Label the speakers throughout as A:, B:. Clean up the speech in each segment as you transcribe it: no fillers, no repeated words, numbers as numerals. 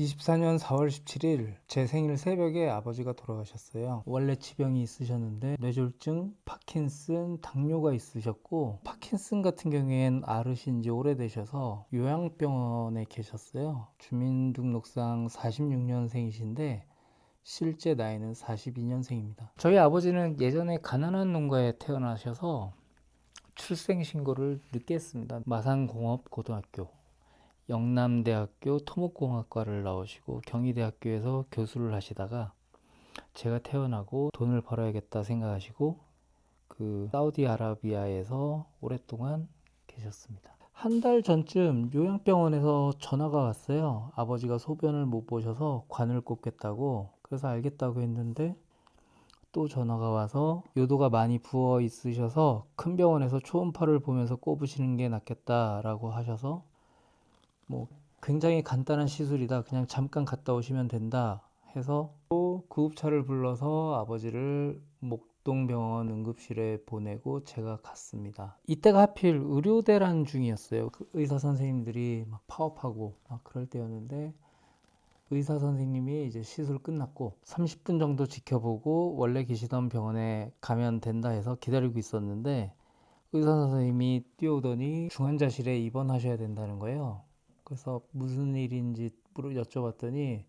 A: 24년 4월 17일 제 생일 새벽에 아버지가 돌아가셨어요. 원래 지병이 있으셨는데 뇌졸중, 파킨슨, 당뇨가 있으셨고, 파킨슨 같은 경우엔 앓으신 지 오래되셔서 요양병원에 계셨어요. 주민등록상 46년생이신데 실제 나이는 42년생입니다. 저희 아버지는 예전에 가난한 농가에 태어나셔서 출생신고를 늦게 했습니다. 마산공업고등학교, 영남대학교 토목공학과를 나오시고 경희대학교에서 교수를 하시다가 제가 태어나고 돈을 벌어야겠다 생각하시고 사우디아라비아에서 오랫동안 계셨습니다. 한 달 전쯤 요양병원에서 전화가 왔어요. 아버지가 소변을 못 보셔서 관을 꽂겠다고. 그래서 알겠다고 했는데 또 전화가 와서 요도가 많이 부어 있으셔서 큰 병원에서 초음파를 보면서 꼽으시는 게 낫겠다라고 하셔서, 뭐 굉장히 간단한 시술이다, 그냥 잠깐 갔다 오시면 된다 해서 또 구급차를 불러서 아버지를 목동병원 응급실에 보내고 제가 갔습니다. 이때가 하필 의료대란 중이었어요. 의사 선생님들이 막 파업하고 막 그럴 때였는데, 의사 선생님이 이제 시술 끝났고 30분 정도 지켜보고 원래 계시던 병원에 가면 된다 해서 기다리고 있었는데, 의사 선생님이 뛰어오더니 중환자실에 입원하셔야 된다는 거예요. 그래서 무슨 일인지 여쭤봤더니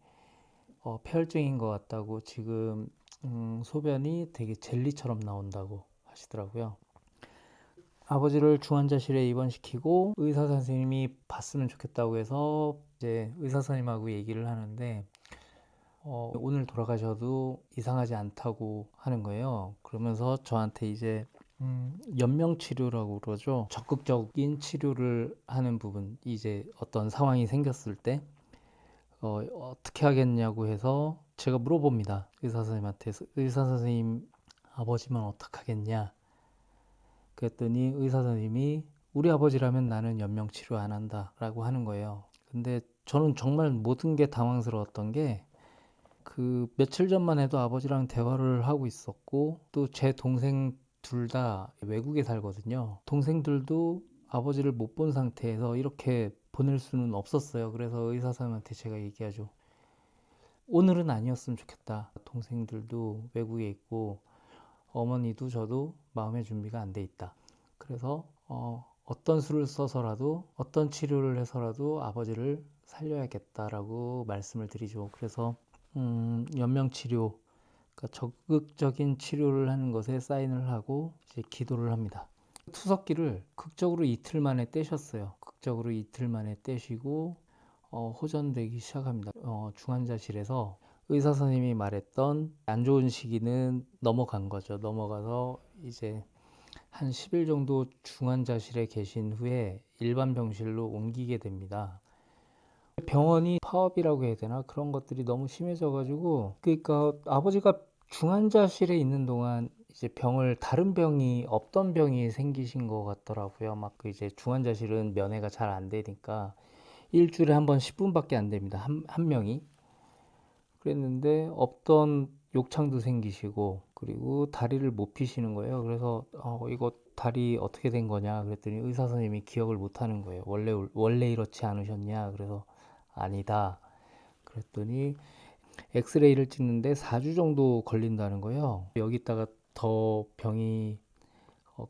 A: 폐혈증인 것 같다고, 지금 소변이 되게 젤리처럼 나온다고 하시더라고요. 아버지를 중환자실에 입원시키고 의사 선생님이 봤으면 좋겠다고 해서 이제 의사 선생님하고 얘기를 하는데, 오늘 돌아가셔도 이상하지 않다고 하는 거예요. 그러면서 저한테 이제 연명 치료라고 그러죠. 적극적인 치료를 하는 부분, 이제 어떤 상황이 생겼을 때 어떻게 하겠냐고 해서 제가 물어봅니다. 의사 선생님한테. 의사 선생님, 아버지만 어떡하겠냐? 그랬더니 의사 선생님이 우리 아버지라면 나는 연명 치료 안 한다 라고 하는 거예요. 근데 저는 정말 모든 게 당황스러웠던 게, 며칠 전만 해도 아버지랑 대화를 하고 있었고, 또 제 동생 둘 다 외국에 살거든요. 동생들도 아버지를 못 본 상태에서 이렇게 보낼 수는 없었어요. 그래서 의사 선생님한테 제가 얘기하죠. 오늘은 아니었으면 좋겠다. 동생들도 외국에 있고 어머니도 저도 마음의 준비가 안 돼 있다. 그래서 어떤 수를 써서라도 어떤 치료를 해서라도 아버지를 살려야겠다라고 말씀을 드리죠. 그래서 연명치료, 그러니까 적극적인 치료를 하는 것에 사인을 하고 이제 기도를 합니다. 투석기를 극적으로 이틀 만에 떼셨어요. 극적으로 이틀 만에 떼시고 호전되기 시작합니다. 중환자실에서 의사 선생님이 말했던 안 좋은 시기는 넘어간 거죠. 넘어가서 이제 한 10일 정도 중환자실에 계신 후에 일반 병실로 옮기게 됩니다. 병원이 파업이라고 해야 되나, 그런 것들이 너무 심해져가지고, 그러니까 아버지가 중환자실에 있는 동안 이제 다른 병이 없던 병이 생기신 것 같더라고요. 막 이제 중환자실은 면회가 잘 안 되니까 일주일에 한 번 10분밖에 안 됩니다. 한 명이. 그랬는데 없던 욕창도 생기시고, 그리고 다리를 못 피시는 거예요. 그래서 이거 다리 어떻게 된 거냐 그랬더니 의사 선생님이 기억을 못 하는 거예요. 원래 이렇지 않으셨냐? 그래서 아니다. 그랬더니 엑스레이를 찍는데 4주 정도 걸린다는 거예요. 여기다가 더 병이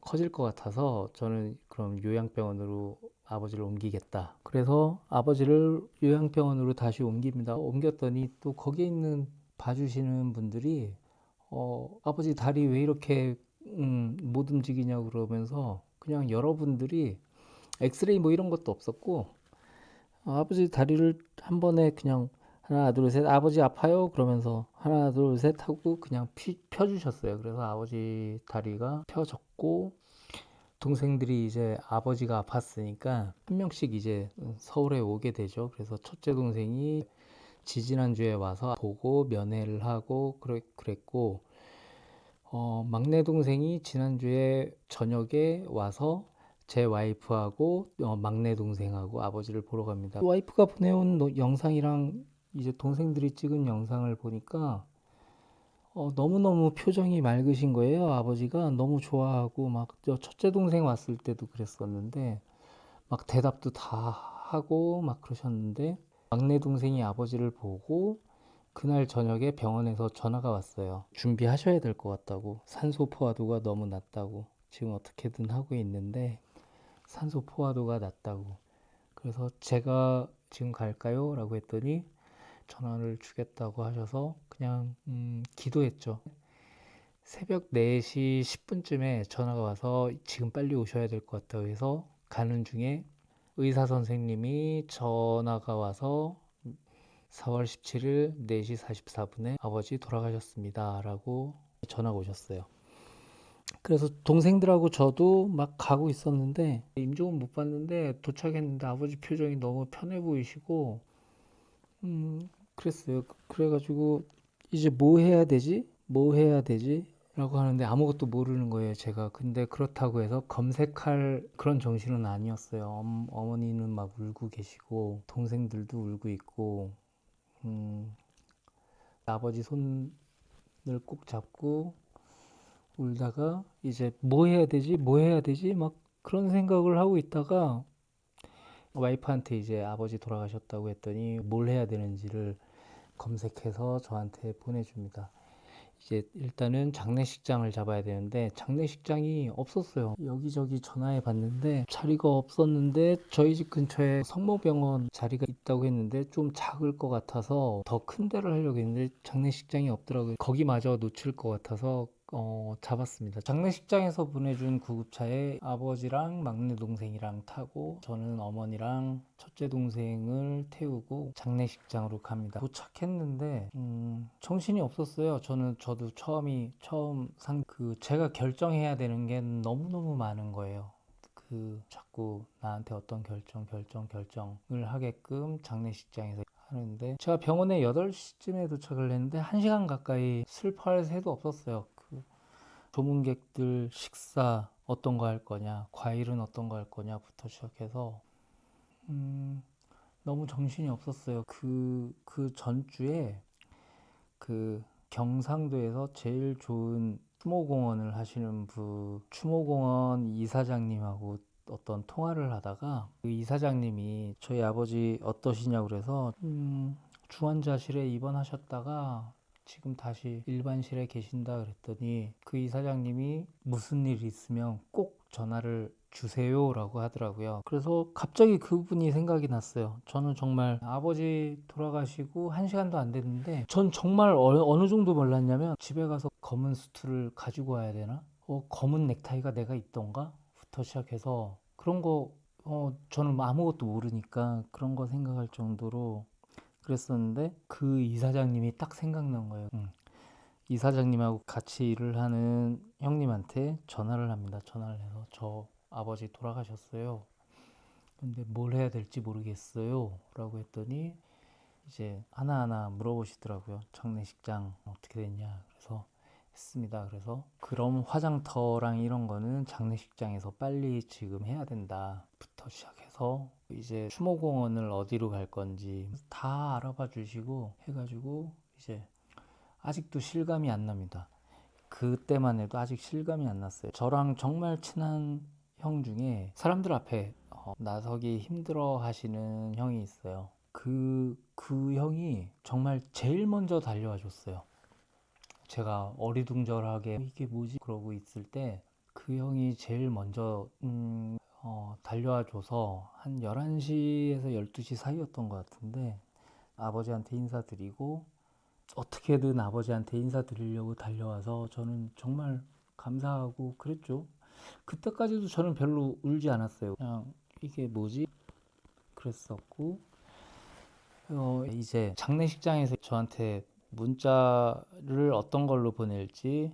A: 커질 것 같아서 저는 그럼 요양병원으로 아버지를 옮기겠다. 그래서 아버지를 요양병원으로 다시 옮깁니다. 옮겼더니 또 거기에 있는 봐주시는 분들이 아버지 다리 왜 이렇게 못 움직이냐고 그러면서, 그냥 여러분들이 엑스레이 뭐 이런 것도 없었고, 아버지 다리를 한 번에 그냥 하나 둘 셋 아버지 아파요 그러면서 하나 둘 셋 하고 그냥 펴주셨어요. 그래서 아버지 다리가 펴졌고, 동생들이 이제 아버지가 아팠으니까 한 명씩 이제 서울에 오게 되죠. 그래서 첫째 동생이 지지난주에 와서 보고 면회를 하고 그랬고, 막내 동생이 지난주에 저녁에 와서 제 와이프하고 막내 동생하고 아버지를 보러 갑니다. 와이프가 보내온 영상이랑 이제 동생들이 찍은 영상을 보니까 너무너무 표정이 맑으신 거예요. 아버지가 너무 좋아하고, 막 첫째 동생 왔을 때도 그랬었는데 막 대답도 다 하고 막 그러셨는데, 막내 동생이 아버지를 보고 그날 저녁에 병원에서 전화가 왔어요. 준비하셔야 될 것 같다고. 산소 포화도가 너무 낮다고. 지금 어떻게든 하고 있는데 산소 포화도가 낮다고. 그래서 제가 지금 갈까요? 라고 했더니 전화를 주겠다고 하셔서 그냥 기도했죠. 새벽 4시 10분쯤에 전화가 와서 지금 빨리 오셔야 될 것 같다고 해서 가는 중에 의사 선생님이 전화가 와서 4월 17일 4시 44분에 아버지 돌아가셨습니다 라고 전화가 오셨어요. 그래서 동생들하고 저도 막 가고 있었는데 임종은 못 봤는데 도착했는데 아버지 표정이 너무 편해 보이시고 그랬어요. 그래가지고 이제 뭐 해야 되지? 뭐 해야 되지? 라고 하는데 아무것도 모르는 거예요, 제가. 근데 그렇다고 해서 검색할 그런 정신은 아니었어요. 어머니는 막 울고 계시고 동생들도 울고 있고 아버지 손을 꼭 잡고 울다가 이제 뭐 해야 되지? 뭐 해야 되지? 막 그런 생각을 하고 있다가 와이프한테 이제 아버지 돌아가셨다고 했더니 뭘 해야 되는지를 검색해서 저한테 보내줍니다. 이제 일단은 장례식장을 잡아야 되는데 장례식장이 없었어요. 여기저기 전화해 봤는데 자리가 없었는데 저희 집 근처에 성모병원 자리가 있다고 했는데 좀 작을 것 같아서 더 큰 데를 하려고 했는데 장례식장이 없더라고요. 거기마저 놓칠 것 같아서 잡았습니다. 장례식장에서 보내준 구급차에 아버지랑 막내 동생이랑 타고 저는 어머니랑 첫째 동생을 태우고 장례식장으로 갑니다. 도착했는데 정신이 없었어요. 저도 처음 제가 결정해야 되는 게 너무너무 많은 거예요. 자꾸 나한테 어떤 결정을 하게끔 장례식장에서 하는데 제가 병원에 8시쯤에 도착을 했는데 1시간 가까이 슬퍼할 새도 없었어요. 조문객들 식사 어떤 거 할 거냐, 과일은 어떤 거 할 거냐부터 시작해서 너무 정신이 없었어요. 그 전주에 경상도에서 제일 좋은 추모공원을 하시는 추모공원 이사장님하고 어떤 통화를 하다가 그 이사장님이 저희 아버지 어떠시냐고 그래서 중환자실에 입원하셨다가 지금 다시 일반실에 계신다 그랬더니 그 이사장님이 무슨 일 있으면 꼭 전화를 주세요라고 하더라고요. 그래서 갑자기 그분이 생각이 났어요. 저는 정말 아버지 돌아가시고 1시간도 안 됐는데 전 정말 어느 정도 몰랐냐면 집에 가서 검은 수트를 가지고 와야 되나? 검은 넥타이가 내가 있던가? 부터 시작해서 그런 거 저는 아무것도 모르니까 그런 거 생각할 정도로 그랬었는데 그 이사장님이 딱 생각난 거예요. 이사장님하고 같이 일을 하는 형님한테 전화를 합니다. 전화를 해서 저 아버지 돌아가셨어요. 근데 뭘 해야 될지 모르겠어요. 라고 했더니 이제 하나하나 물어보시더라고요. 장례식장 어떻게 됐냐. 그래서 했습니다. 그래서 그럼 화장터랑 이런 거는 장례식장에서 빨리 지금 해야 된다. 부터 시작해서 이제 추모공원을 어디로 갈 건지 다 알아봐 주시고 해가지고 이제 아직도 실감이 안 납니다. 그때만 해도 아직 실감이 안 났어요. 저랑 정말 친한 형 중에 사람들 앞에 나서기 힘들어 하시는 형이 있어요. 그 형이 정말 제일 먼저 달려와 줬어요. 제가 어리둥절하게 이게 뭐지? 그러고 있을 때 그 형이 제일 먼저 달려와 줘서 한 11시에서 12시 사이였던 것 같은데 아버지한테 인사드리고 어떻게든 아버지한테 인사드리려고 달려와서 저는 정말 감사하고 그랬죠. 그때까지도 저는 별로 울지 않았어요. 그냥 이게 뭐지? 그랬었고 이제 장례식장에서 저한테 문자를 어떤 걸로 보낼지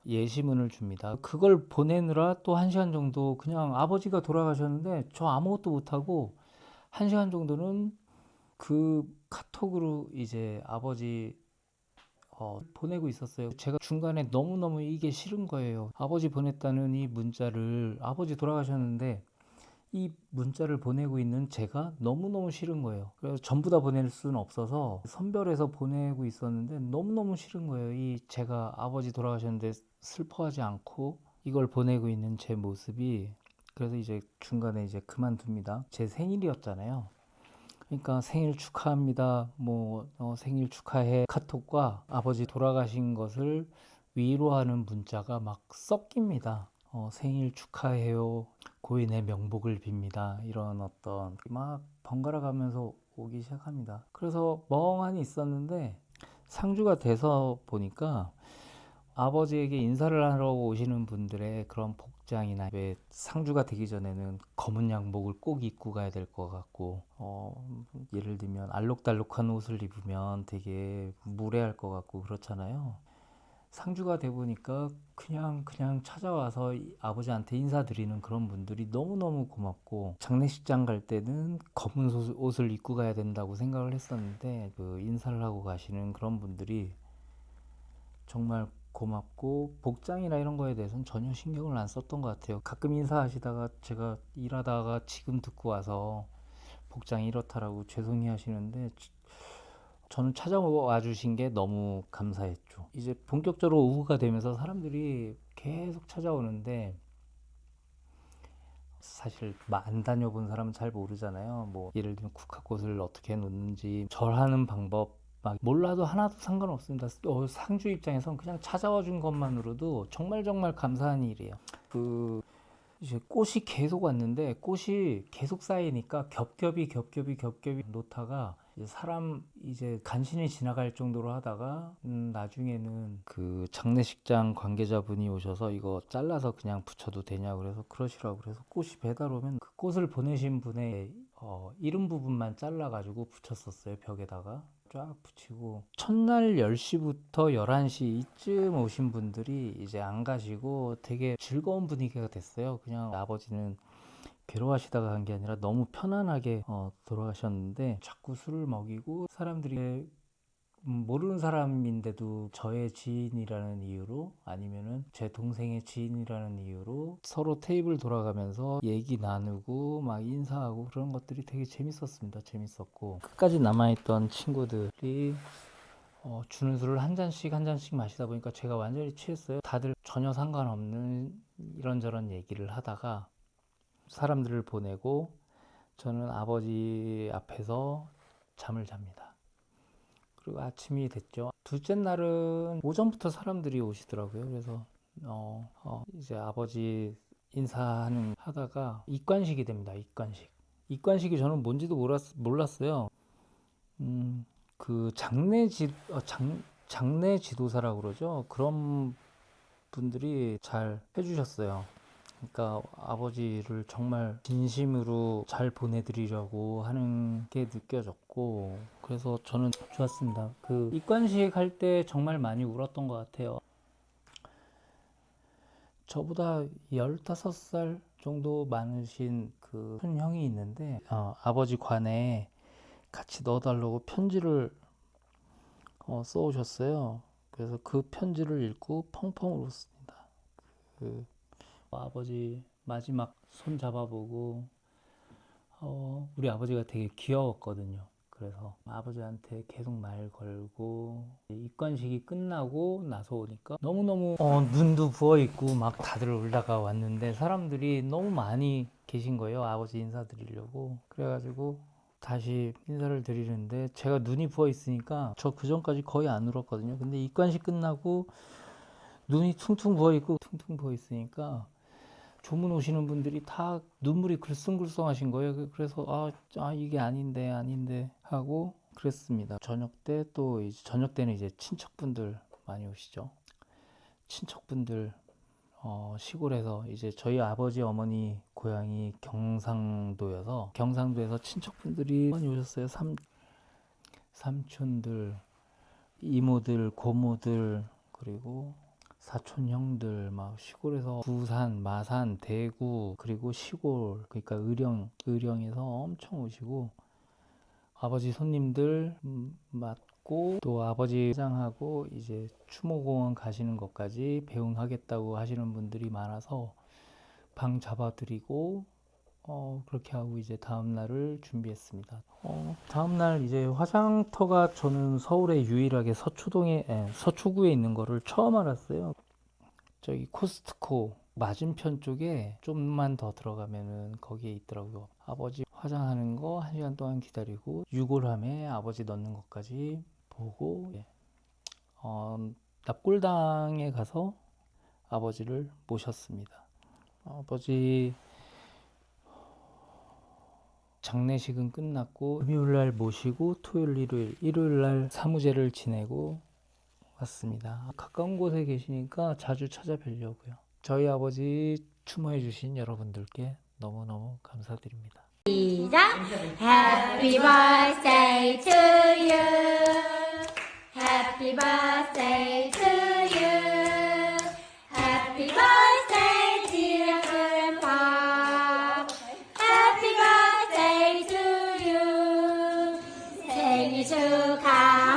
A: 예시문을 줍니다. 그걸 보내느라 또 1시간 정도 그냥 아버지가 돌아가셨는데 저 아무것도 못하고 1시간 정도는 그 카톡으로 이제 아버지 보내고 있었어요. 제가 중간에 너무너무 이게 싫은 거예요. 아버지 보냈다는 이 문자를 아버지 돌아가셨는데 이 문자를 보내고 있는 제가 너무너무 싫은 거예요. 그래서 전부 다 보낼 수는 없어서 선별해서 보내고 있었는데 너무너무 싫은 거예요. 이 제가 아버지 돌아가셨는데 슬퍼하지 않고 이걸 보내고 있는 제 모습이. 그래서 이제 중간에 이제 그만둡니다. 제 생일이었잖아요. 그러니까 생일 축하합니다. 뭐 생일 축하해 카톡과 아버지 돌아가신 것을 위로하는 문자가 막 섞입니다. 생일 축하해요. 고인의 명복을 빕니다. 이런 어떤 막 번갈아 가면서 오기 시작합니다. 그래서 멍하니 있었는데 상주가 돼서 보니까 아버지에게 인사를 하러 오시는 분들의 그런 복장이나 왜 상주가 되기 전에는 검은 양복을 꼭 입고 가야 될 것 같고 예를 들면 알록달록한 옷을 입으면 되게 무례할 것 같고 그렇잖아요. 상주가 돼 보니까 그냥 찾아와서 아버지한테 인사드리는 그런 분들이 너무너무 고맙고 장례식장 갈 때는 검은 옷을 입고 가야 된다고 생각을 했었는데 그 인사를 하고 가시는 그런 분들이 정말 고맙고 복장이나 이런 거에 대해서는 전혀 신경을 안 썼던 것 같아요. 가끔 인사하시다가 제가 일하다가 지금 듣고 와서 복장이 이렇다라고 죄송해 하시는데 저는 찾아와 주신 게 너무 감사했죠. 이제 본격적으로 오후가 되면서 사람들이 계속 찾아오는데 사실 안 다녀본 사람은 잘 모르잖아요. 뭐 예를 들면 국화꽃을 어떻게 놓는지 절하는 방법 막 몰라도 하나도 상관없습니다. 상주 입장에선 그냥 찾아와 준 것만으로도 정말 정말 감사한 일이에요. 그 이제 꽃이 계속 왔는데 꽃이 계속 쌓이니까 겹겹이 놓다가 이제 사람 이제 간신히 지나갈 정도로 하다가 나중에는 그 장례식장 관계자분이 오셔서 이거 잘라서 그냥 붙여도 되냐 그래서 그러시라고 그래서 꽃이 배달 오면 그 꽃을 보내신 분의 이름 부분만 잘라가지고 붙였었어요. 벽에다가 쫙 붙이고 첫날 10시부터 11시 이쯤 오신 분들이 이제 안 가시고 되게 즐거운 분위기가 됐어요. 그냥 아버지는 괴로워하시다가 간 게 아니라 너무 편안하게 돌아가셨는데 자꾸 술을 먹이고 사람들이 모르는 사람인데도 저의 지인이라는 이유로 아니면은 제 동생의 지인이라는 이유로 서로 테이블 돌아가면서 얘기 나누고 막 인사하고 그런 것들이 되게 재밌었습니다. 재밌었고 끝까지 남아있던 친구들이 주는 술을 한 잔씩 한 잔씩 마시다 보니까 제가 완전히 취했어요. 다들 전혀 상관없는 이런저런 얘기를 하다가 사람들을 보내고 저는 아버지 앞에서 잠을 잡니다. 그리고 아침이 됐죠. 둘째 날은 오전부터 사람들이 오시더라고요. 그래서 이제 아버지 인사하는 하다가 입관식이 됩니다. 입관식. 입관식이 저는 뭔지도 몰랐어요. 그 장례 지도사라고 그러죠. 그런 분들이 잘 해주셨어요. 그러니까 아버지를 정말 진심으로 잘 보내드리려고 하는 게 느껴졌고 그래서 저는 좋았습니다. 그 입관식 할 때 정말 많이 울었던 것 같아요. 저보다 15살 정도 많으신 그 큰 형이 있는데 아버지 관에 같이 넣어달라고 편지를 써오셨어요. 그래서 그 편지를 읽고 펑펑 울었습니다. 그 아버지 마지막 손 잡아보고 우리 아버지가 되게 귀여웠거든요. 그래서 아버지한테 계속 말 걸고 입관식이 끝나고 나서 오니까 너무너무 눈도 부어있고 막 다들 올라가 왔는데 사람들이 너무 많이 계신 거예요. 아버지 인사드리려고. 그래가지고 다시 인사를 드리는데 제가 눈이 부어있으니까 저 그전까지 거의 안 울었거든요. 근데 입관식 끝나고 눈이 퉁퉁 부어있고 퉁퉁 부어있으니까 조문 오시는 분들이 다 눈물이 글썽글썽 하신 거예요. 그래서 이게 아닌데 하고 그랬습니다. 저녁 때 또 이제 저녁 때는 이제 친척분들 많이 오시죠. 친척분들 시골에서 이제 저희 아버지 어머니 고향이 경상도여서 경상도에서 친척분들이 많이 오셨어요. 삼촌들, 이모들, 고모들 그리고 사촌 형들 막 시골에서 부산, 마산, 대구 그리고 시골 그러니까 의령에서 엄청 오시고 아버지 손님들 맞고 또 아버지 회장하고 이제 추모공원 가시는 것까지 배웅하겠다고 하시는 분들이 많아서 방 잡아드리고 그렇게 하고 이제 다음 날을 준비했습니다. 다음 날 이제 화장터가 저는 서울에 유일하게 서초구에 있는 거를 처음 알았어요. 저기 코스트코 맞은편 쪽에 좀만 더 들어가면은 거기에 있더라고요. 아버지 화장하는 거 1시간 동안 기다리고 유골함에 아버지 넣는 것까지 보고 납골당에 가서 아버지를 모셨습니다. 아버지 장례식은 끝났고 금요일날 모시고 토요일, 일요일날 사무제를 지내고 왔습니다. 가까운 곳에 계시니까 자주 찾아뵈려고요. 저희 아버지 추모해 주신 여러분들께 너무너무 감사드립니다.
B: 시작! Happy birthday to you. Happy birthday to you. Happy birthday dear grandpa. Happy birthday to you. 생일 축하.